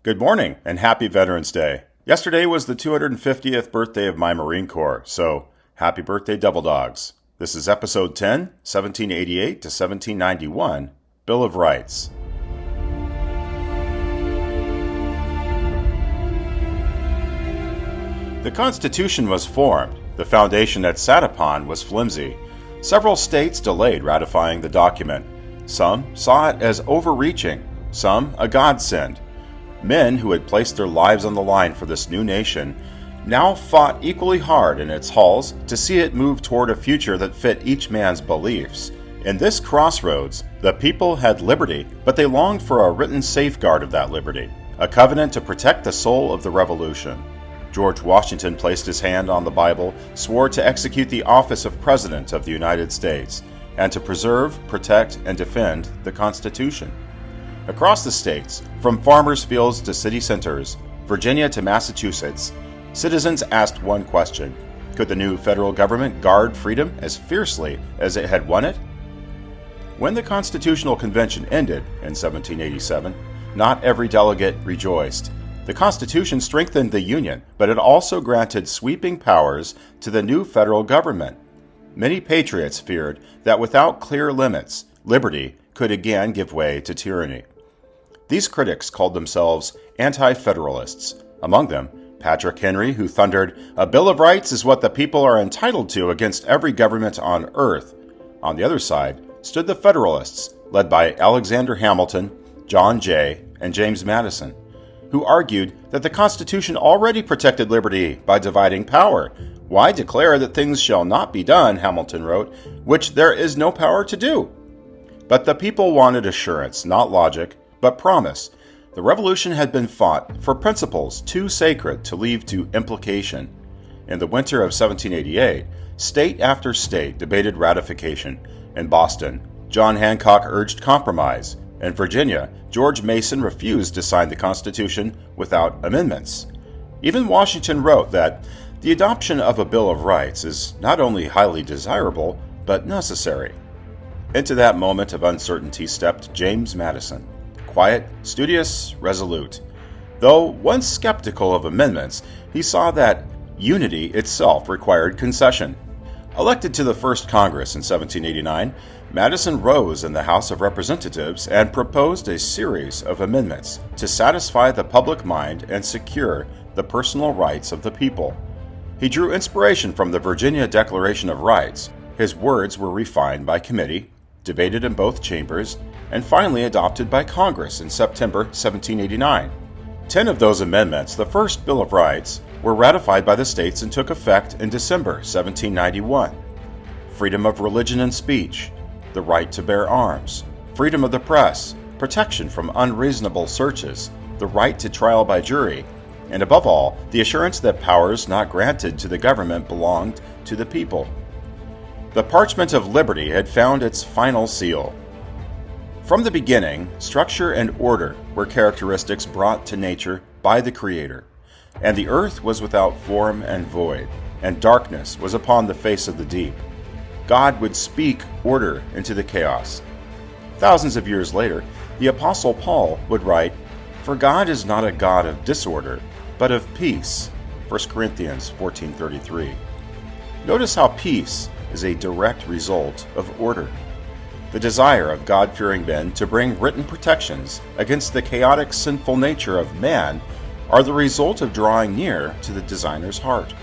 Good morning and happy Veterans Day. Yesterday was the 250th birthday of my Marine Corps, so happy birthday, Devil Dogs. This is episode 10, 1788 to 1791, Bill of Rights. The Constitution was formed. The foundation it sat upon was flimsy. Several states delayed ratifying the document. Some saw it as overreaching, some a godsend. Men who had placed their lives on the line for this new nation now fought equally hard in its halls to see it move toward a future that fit each man's beliefs. In this crossroads, the people had liberty, but they longed for a written safeguard of that liberty, a covenant to protect the soul of the Revolution. George Washington placed his hand on the Bible, swore to execute the office of President of the United States, and to preserve, protect, and defend the Constitution. Across the states, from farmers' fields to city centers, Virginia to Massachusetts, citizens asked one question: could the new federal government guard freedom as fiercely as it had won it? When the Constitutional Convention ended in 1787, not every delegate rejoiced. The Constitution strengthened the Union, but it also granted sweeping powers to the new federal government. Many patriots feared that without clear limits, liberty could again give way to tyranny. These critics called themselves anti-federalists. Among them, Patrick Henry, who thundered, "A Bill of Rights is what the people are entitled to against every government on earth." On the other side stood the Federalists, led by Alexander Hamilton, John Jay, and James Madison, who argued that the Constitution already protected liberty by dividing power. "Why declare that things shall not be done," Hamilton wrote, "which there is no power to do?" But the people wanted assurance, not logic, but promise. The Revolution had been fought for principles too sacred to leave to implication. In the winter of 1788, state after state debated ratification. In Boston, John Hancock urged compromise. In Virginia, George Mason refused to sign the Constitution without amendments. Even Washington wrote that the adoption of a Bill of Rights is not only highly desirable, but necessary. Into that moment of uncertainty stepped James Madison. Quiet, studious, resolute. Though once skeptical of amendments, he saw that unity itself required concession. Elected to the first Congress in 1789, Madison rose in the House of Representatives and proposed a series of amendments to satisfy the public mind and secure the personal rights of the people. He drew inspiration from the Virginia Declaration of Rights. His words were refined by committee, debated in both chambers, and finally adopted by Congress in September 1789. 10 of those amendments, the first Bill of Rights, were ratified by the states and took effect in December 1791. Freedom of religion and speech, the right to bear arms, freedom of the press, protection from unreasonable searches, the right to trial by jury, and above all, the assurance that powers not granted to the government belonged to the people. The parchment of liberty had found its final seal. From the beginning, structure and order were characteristics brought to nature by the Creator, and the earth was without form and void, and darkness was upon the face of the deep. God would speak order into the chaos. Thousands of years later, the Apostle Paul would write, "For God is not a God of disorder, but of peace." 1 Corinthians 14:33. Notice how peace is a direct result of order. The desire of God-fearing men to bring written protections against the chaotic, sinful nature of man are the result of drawing near to the designer's heart.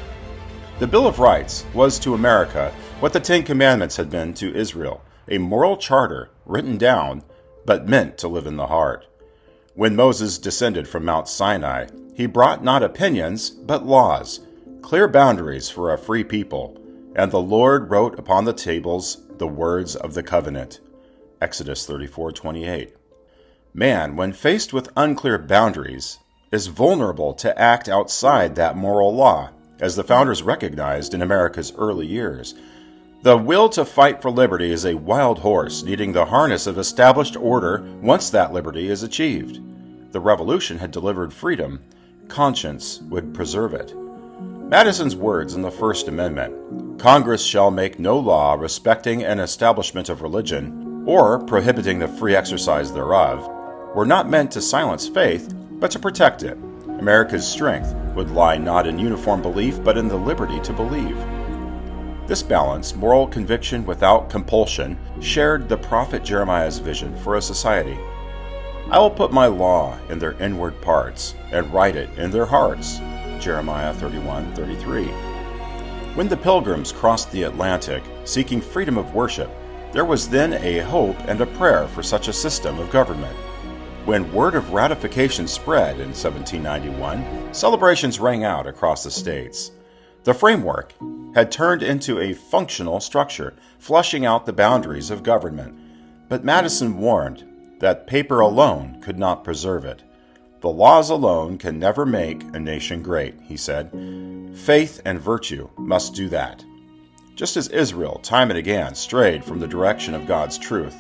The Bill of Rights was to America what the Ten Commandments had been to Israel, a moral charter written down, but meant to live in the heart. When Moses descended from Mount Sinai, he brought not opinions, but laws, clear boundaries for a free people, and the Lord wrote upon the tables the words of the covenant. Exodus 34:28. Man, when faced with unclear boundaries, is vulnerable to act outside that moral law, as the founders recognized in America's early years. The will to fight for liberty is a wild horse needing the harness of established order once that liberty is achieved. The Revolution had delivered freedom. Conscience would preserve it. Madison's words in the First Amendment, "Congress shall make no law respecting an establishment of religion, or prohibiting the free exercise thereof," were not meant to silence faith, but to protect it. America's strength would lie not in uniform belief, but in the liberty to believe. This balance, moral conviction without compulsion, shared the prophet Jeremiah's vision for a society. I will put my law in their inward parts, and write it in their hearts. Jeremiah 31:33. When the Pilgrims crossed the Atlantic, seeking freedom of worship, there was then a hope and a prayer for such a system of government. When word of ratification spread in 1791, celebrations rang out across the states. The framework had turned into a functional structure, flushing out the boundaries of government. But Madison warned that paper alone could not preserve it. The laws alone can never make a nation great, he said. Faith and virtue must do that. Just as Israel, time and again, strayed from the direction of God's truth,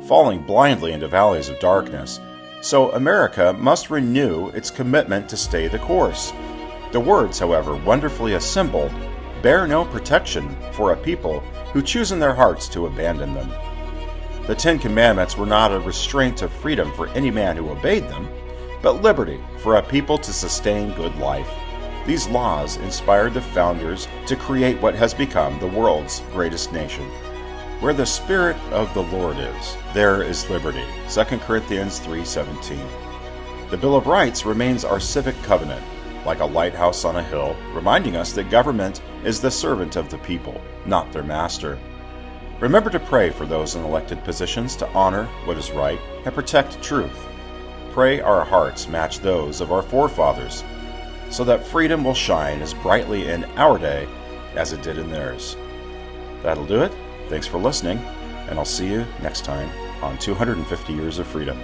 falling blindly into valleys of darkness, so America must renew its commitment to stay the course. The words, however, wonderfully assembled, bear no protection for a people who choose in their hearts to abandon them. The Ten Commandments were not a restraint of freedom for any man who obeyed them, but liberty for a people to sustain good life. These laws inspired the founders to create what has become the world's greatest nation. Where the Spirit of the Lord is, there is liberty. 2 Corinthians 3:17. The Bill of Rights remains our civic covenant, like a lighthouse on a hill, reminding us that government is the servant of the people, not their master. Remember to pray for those in elected positions to honor what is right and protect truth. Pray our hearts match those of our forefathers, so that freedom will shine as brightly in our day as it did in theirs. That'll do it. Thanks for listening, and I'll see you next time on 250 Years of Freedom.